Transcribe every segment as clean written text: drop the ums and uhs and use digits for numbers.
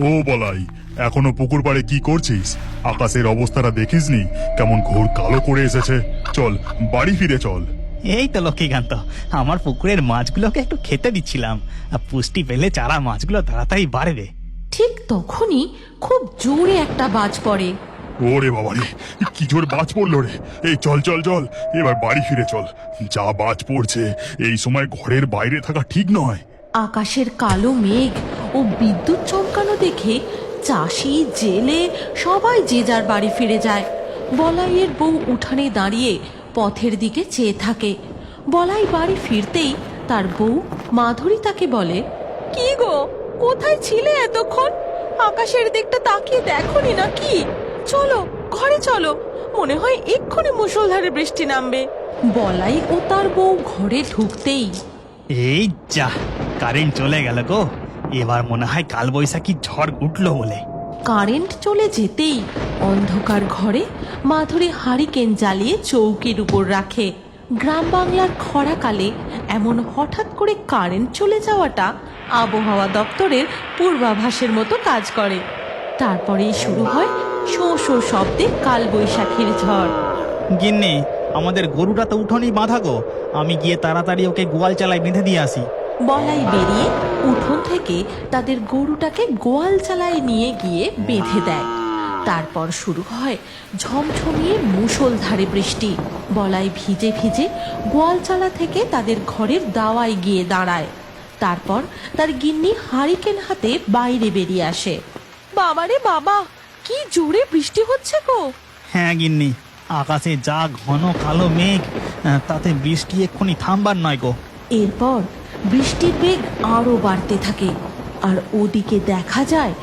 ও বলাই, এখনো পুকুর পাড়ে কি করছিস? আকাশের অবস্থাটা দেখিসনি কেমন ঘোর কালো করে এসেছে? চল বাড়ি ফিরে চল। এই তো লক্ষ্মীকান্ত, আমার পুকুরের মাছগুলোকে একটু খেতে দিচ্ছিলাম। আর পুষ্টি পেলে চারা মাছগুলো তাড়াতাড়ি বাড়বে। ঠিক তখনই খুব জোরে একটা বাজ পড়ে। ওরে বাবারে, কি জোর বাজ পড়লো রে! এই চল চল চল, এবার বাড়ি ফিরে চল। যা বাজ পড়ছে, এই সময় ঘরের বাইরে থাকা ঠিক নয়। আকাশের কালো মেঘ ও বিদ্যুৎ চমকানো দেখে চাষি, জেলে সবাই যে যার বাড়ি ফিরে যায়। বলাইয়ের বউ উঠানে দাঁড়িয়ে পথের দিকে চেয়ে থাকে। বলাই বাড়ি ফিরতেই তার বউ মাধুরী তাকে বলে, কি গো, কোথায় ছিলে এতক্ষণ? আকাশের দিকটা তাকিয়ে দেখোনি নাকি? চলো ঘরে চলো, মনে হয় এক্ষুনি মুষলধারে বৃষ্টি নামবে। বলাই ও তার বউ ঘরে ঢুকতেই এই যা, কারেন্ট চলে গেল গো। এবার মনে হয় কালবৈশাখী ঝড় উঠলো বলে। কারেন্ট চলে যেতেই অন্ধকার ঘরে মাধুরী হারিকেন জ্বালিয়ে চৌকির উপর রাখে। গ্রাম বাংলার খরাকালে এমন হঠাৎ করে কারেন্ট চলে যাওয়াটা আবহাওয়া দপ্তরের পূর্বাভাসের মতো কাজ করে। তারপরেই শুরু হয় শো শো শব্দে কালবৈশাখীর ঝড়। গিন্নি, আমাদের গরুটা তো উঠোনেই বাঁধা গো। আমি গিয়ে তাড়াতাড়ি ওকে গোয়াল চালায় বেঁধে দিয়ে আসি। বলাই বেরিয়ে উঠোন থেকে তাদের গরুটাকে গোয়াল চালায় নিয়ে গিয়ে বেঁধে দেয়। তারপর শুরু হয় ঝমঝমিয়ে মুষলধারে বৃষ্টি। বলাই ভিজে ভিজে গোয়ালচালা থেকে তাদের ঘরের দাওয়ায় গিয়ে দাঁড়ায়। তারপর তার গিন্নি হারিকেন হাতে বাইরে বেরিয়ে আসে। বাবারে বাবা, কি জোরে বৃষ্টি হচ্ছে গো! হ্যাঁ গিন্নি, আকাশে যা ঘন কালো মেঘ, তাতে বৃষ্টি এক্ষুনি থামবার নয় গো। এরপর বৃষ্টির বেগ আরো বাড়তে থাকে, আর ওদিকে দেখা যায়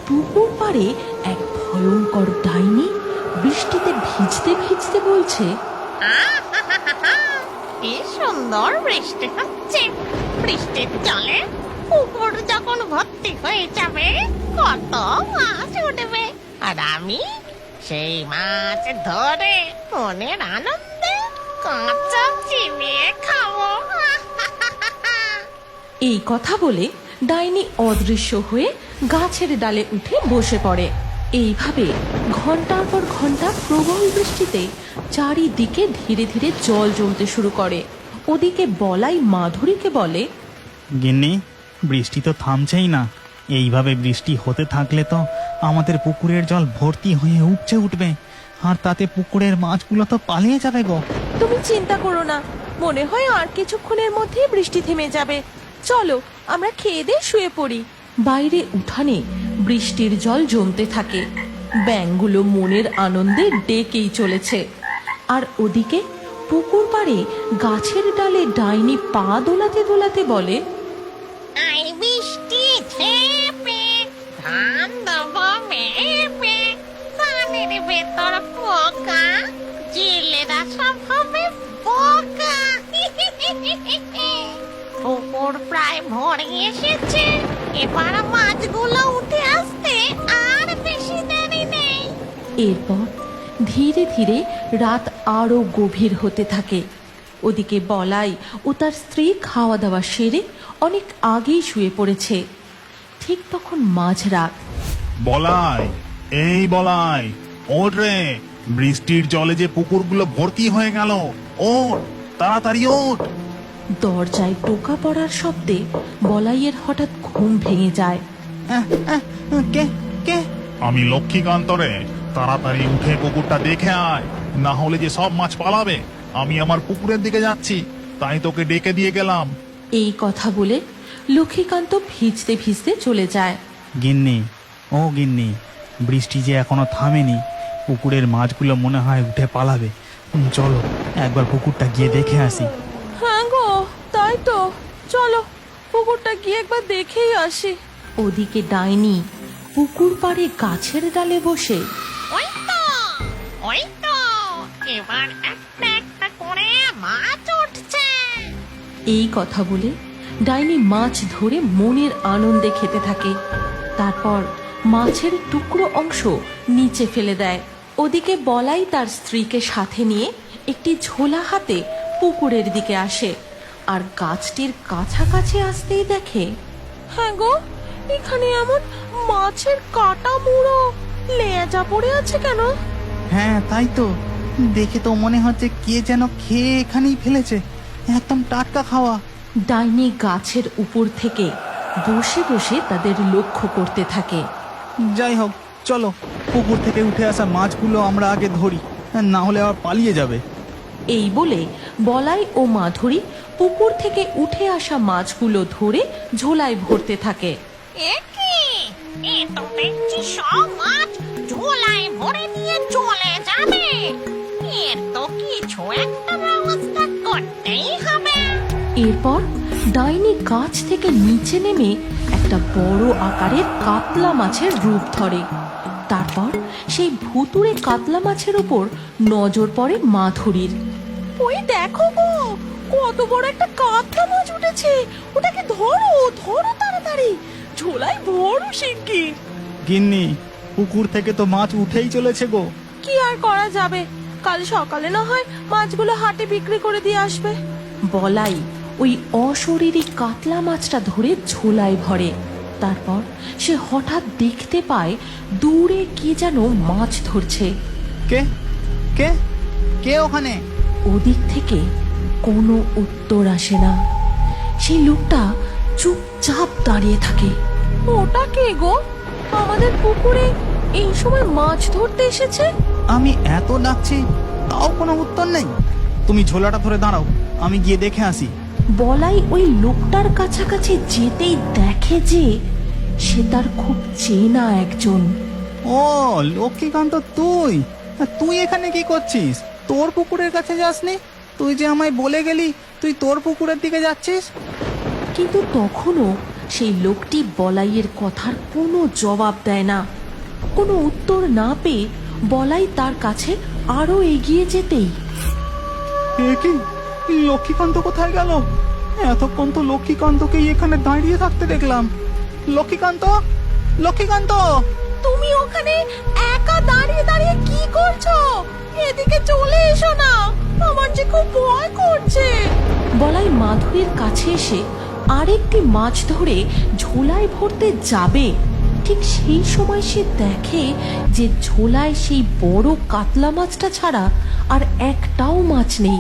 পুকুর পাড়ে এক ভয়ঙ্কর ডাইনি বৃষ্টিতে ভিজতে ভিজতে বলছে, কি সুন্দর বৃষ্টি হচ্ছে। বৃষ্টির জলে পুকুর যখন ভর্তি হয়ে যাবে, কত মাছ উঠবে, আর আমি সেই মাছ ধরে মনের আনন্দে কাঁচা চিবিয়ে খাবো। এই কথা বলে ডাইনি অদৃশ্য হয়ে গাছের ডালে উঠে বসে পড়ে। এইভাবে ঘন্টার পর ঘন্টা প্রবল বৃষ্টিতে চারিদিকে ধীরে ধীরে জল জমতে শুরু করে। ওদিকে বলাই মাধুরীকে বলে, গিন্নি, বৃষ্টি তো থামছেই না। এইভাবে বৃষ্টি হতে থাকলে তো আমাদের পুকুরের জল ভর্তি হয়ে উপচে উঠবে, আর তাতে পুকুরের মাছগুলো তো পালিয়ে যাবে গো। তুমি চিন্তা করো না, মনে হয় আর কিছুক্ষণের মধ্যেই বৃষ্টি থেমে যাবে। চলো আমরা খেয়ে দিয়ে শুয়ে পড়ি। বাইরে উঠানে বৃষ্টির জল জমতে থাকে। ব্যাঙগুলো মনের আনন্দে ডেকেই চলেছে। আর ওদিকে পুকুর পাড়ে গাছের ডালে ডাইনি পা দোলাতে দোলাতে বলে, আই বৃষ্টি ঝেপে, ধান দেবো মেপে, ধানের ভেতর পোকা, জেলেরা সব হবে পোকা। পুকুর প্রায় ভরে এসেছে, এবার মাছগুলো উঠে আসতে আর বেশি দেরি নেই। এরপর ধীরে ধীরে রাত আরো গভীর হতে থাকে। ওদিকে বলাই ও তার স্ত্রী খাওয়া দাওয়া সেরে অনেক আগেই শুয়ে পড়েছে। ঠিক তখন মাঝরাত। বলাই, এই বলাই, ওঠ রে! বৃষ্টির জলে যে পুকুরগুলো ভর্তি হয়ে গেল, ওঠ তাড়াতাড়ি ওঠ! দরজায় টোকা পড়ার শব্দে বলাইয়ের হঠাৎ ঘুম ভেঙে যায়। কে কে? আমি লক্ষ্মীকান্ত রে, তাড়াতাড়ি উঠে পুকুরটা দেখে আয়, না হলে যে সব মাছ পালাবে। আমি আমার পুকুরের দিকে যাচ্ছি, তাই তোকে ডেকে দিয়ে গেলাম। এই কথা বলে লক্ষ্মীকান্ত ভিজতে ভিজতে চলে যায়। গিন্নি, ও গিন্নি, বৃষ্টি যে এখনো থামেনি, পুকুরের মাছগুলো মনে হয় উঠে পালাবে। চলো একবার পুকুরটা গিয়ে দেখে আসি। হ্যাঁ গো, তাই তো, চলো পুকুরটা গিয়ে একবার দেখেই আসি। ওদিকে ডাইনি পুকুর পাড়ে গাছের ডালে বসে, ওই তো, ওই তো, এবার একটা একটা করে মাছ উঠছে। এই কথা বলে ডাইনি মাছ ধরে মনের আনন্দে খেতে থাকে। তারপর মাছের টুকরো অংশ নিচে ফেলে দেয়। ওদিকে বলাই তার স্ত্রীকে সাথে নিয়ে একটি ঝোলা হাতে পুকুরের দিকে আসে, আর গাছটির কাছাকাছি আসতেই দেখে, হ্যাঁ গো, এখানে এমন মাছ গাছের কাটা মুড়ো লেজা পড়ে আছে কেন? হ্যাঁ তাই তো, দেখে তো মনে হচ্ছে কে যেন খেয়ে এখানেই ফেলেছে, একদম টাটকা খাওয়া। ডাইনি গাছের উপর থেকে বসে বসে তাদের লক্ষ্য করতে থাকে। যাই হোক, চলো পুকুর থেকে উঠে আসা মাছগুলো আমরা আগে ধরি, না হলে আবার পালিয়ে যাবে। এই বলে বলাই ও মাধুরী পুকুর থেকে উঠে আসা মাছগুলো ধরে ঝোলায় ভরতে থাকে। এ কি? এ তো দেখছি সব মাছ ঝোলায় ভরে দিয়ে চলে যাবে। এর তো কিছু একটা ব্যবস্থা করতেই হবে। এরপর ডাইনি গাছ থেকে নিচে নেমে একটা বড় আকারের কাতলা মাছের রূপ ধরে। তারপর সেই ভুতুড়ে কাতলা মাছের উপর নজর পড়ে মাধুরীর। ওই দেখো গো, কত বড় একটা কাতলা মাছ উঠেছে, ওটাকে ধরো ধরো তাড়াতাড়ি, ঝোলায় ভরো শিগগির। গিন্নি, পুকুর থেকে তো মাছ উঠেই চলেছে গো। কি আর করা যাবে, কাল সকালে না হয় মাছগুলো হাটে বিক্রি করে দিয়ে আসবে। বলাই ওই অশরীরী কাতলা মাছটা ধরে ঝোলায় ভরে। তারপর সে হঠাৎ দেখতে পায় দূরে কে যেন মাছ ধরছে। কে কে কে ওখানে? ওদিক থেকে কোনো উত্তর আসে না। সেই লোকটা চুপচাপ দাঁড়িয়ে থাকে। ওটা কে গো? আমাদের পুকুরে এই সময় মাছ ধরতে এসেছে। আমি এত ডাকছি তাও কোনো উত্তর নেই। তুমি ঝোলাটা ধরে দাঁড়াও, আমি গিয়ে দেখে আসি। বলাই ওই লোকটার কাছাকাছি যেতেই দেখে যে সে তার খুব চেনা একজন। ও লক্ষ্মীকান্ত, তুই তুই এখানে কি করছিস? তোর পুকুরের কাছে যাসনি? তুই যে আমায় বলে গেলি তুই তোর পুকুরের দিকে যাচ্ছিস। কিন্তু তখনও সেই লোকটি বলাইয়ের কথার কোনো জবাব দেয় না। কোনো উত্তর না পেয়ে বলাই তার কাছে আরো এগিয়ে যেতেই এ কি, লক্ষ্মীকান্ত কোথায় গেল? এতক্ষণ তো লক্ষ্মীকান্তকেই এখানে দাঁড়িয়ে থাকতে দেখলাম। লক্ষ্মীকান্ত, লক্ষ্মীকান্ত! তুমি ওখানে একা দাঁড়িয়ে দাঁড়িয়ে কি করছো? এদিকে চলে এসো না, আমার যে খুব ভয় করছে। বলাই মাধুরীর কাছে এসে আরেকটি মাছ ধরে ঝোলায় ভরতে যাবে, ঠিক সেই সময় সে দেখে যে ঝোলায় সেই বড় কাতলা মাছটা ছাড়া আর একটাও মাছ নেই।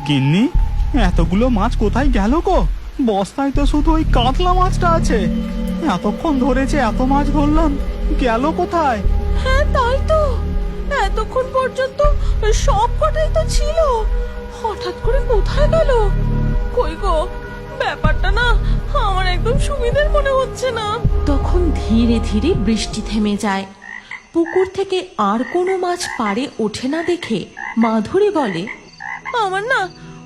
গিন্নি, এতগুলো মাছ কোথায় গেল গো? বস্তায় তো শুধু ওই কাতলা মাছটা আছে। এতক্ষণ ধরেছে, এত মাছ ধরলাম, গেল কোথায়? হ্যাঁ তাই তো, এতক্ষণ পর্যন্ত সব কটাই তো ছিল, হঠাৎ করে কোথায় গেল? কই গো, ব্যাপারটা না আমার একদম সুবিধার মনে হচ্ছে না। তখন ধীরে ধীরে বৃষ্টি থেমে যায়। পুকুর থেকে আর কোনো মাছ পাড়ে ওঠে না দেখে মাধুরী বলে, আমার না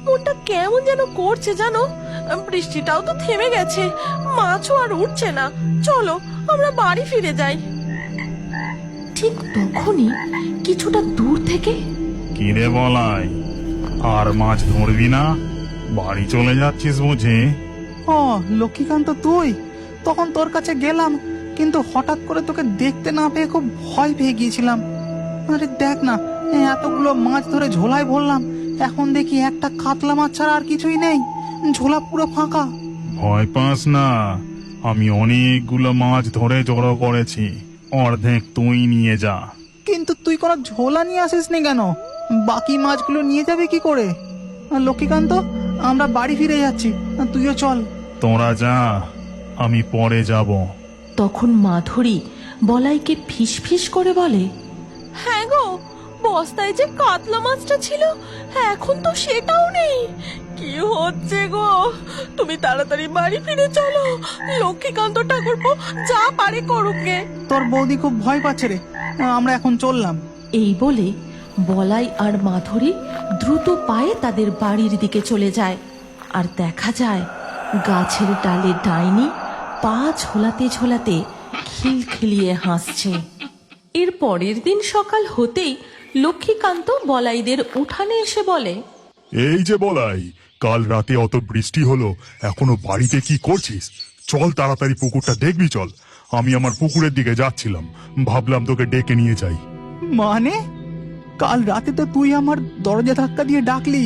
মনটা কেমন যেন করছে জানো। বৃষ্টিটাও তো থেমে গেছে, মাছও আর উঠছে না, চলো আমরা বাড়ি ফিরে যাই। ঠিক তখনই কিছুটা দূর থেকে, কিরে বলাই, আর মাছ ধরবি না? বাড়ি চলে যাচ্ছিস বুঝি? ও লক্ষ্মীকান্ত, তুই? তখন তোর কাছে গেলাম, কিন্তু হঠাৎ করে তোকে দেখতে না পেয়ে খুব ভয় পেয়ে গিয়েছিলাম। আরে দেখ না, এতগুলো মাছ ধরে ঝোলায় ভরলাম, এখন দেখি একটা কাতলা মাছ ছাড়া আর কিছুই নেই, ঝোলা পুরো ফাঁকা। ভয় পাস না, আমি অনেকগুলো মাছ ধরে জড়ো করেছি, অর্ধেক তুই নিয়ে যা। কিন্তু তুই কোনো ঝোলা নিয়ে আসিসনি কেন? বাকি মাছগুলো নিয়ে যাবে কি করে? লক্ষ্মীকান্ত, আমরা বাড়ি ফিরে যাচ্ছি, তুইও চল। তোরা যা, আমি পরে যাব। তখন মাধুরী বলাইকে ফিসফিস করে বলে, হ্যাঁ গো, বস্তায় যে কাতলা মাছটা ছিল এখন তো সেটাও নেই। কি হচ্ছে গো, তুমি তাড়াতাড়ি বাড়ি ফিরে চলো, লক্ষ্মীকান্ত ঠাকুরপো যা পারে করুক গে। তোর বৌদি খুব ভয় পাচ্ছে রে, আমরা এখন চললাম। এই বলে বলাই আর মাধুরী দ্রুত পায়ে তাদের বাড়ির দিকে চলে যায়। আর দেখা যায় গাছের ডালে ডাইনি পা ঝোলাতে ঝোলাতে খিলখিলিয়ে হাসছে। এর পরের দিন সকাল হতেই লক্ষ্মীকান্ত বলাইদের উঠানে এসে বলে, এই যে বলাই, কাল রাতে অত বৃষ্টি হলো, এখনো বাড়িতে কি করছিস? চল তাড়াতাড়ি পুকুরটা দেখবি চল। আমি আমার পুকুরের দিকে যাচ্ছিলাম, ভাবলাম তোকে ডেকে নিয়ে যাই। মানে কাল রাতে তো তুই আমার দরজা ধাক্কা দিয়ে ডাকলি,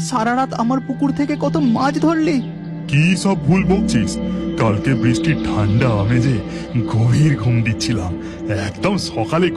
সারা রাত আমার পুকুর থেকে কত মাছ ধরলি, কি সব ভুল বকছিস? কালকে বৃষ্টির ঠান্ডা আমেজে গভীর ঘুম দিচ্ছিলাম, একদম সকালে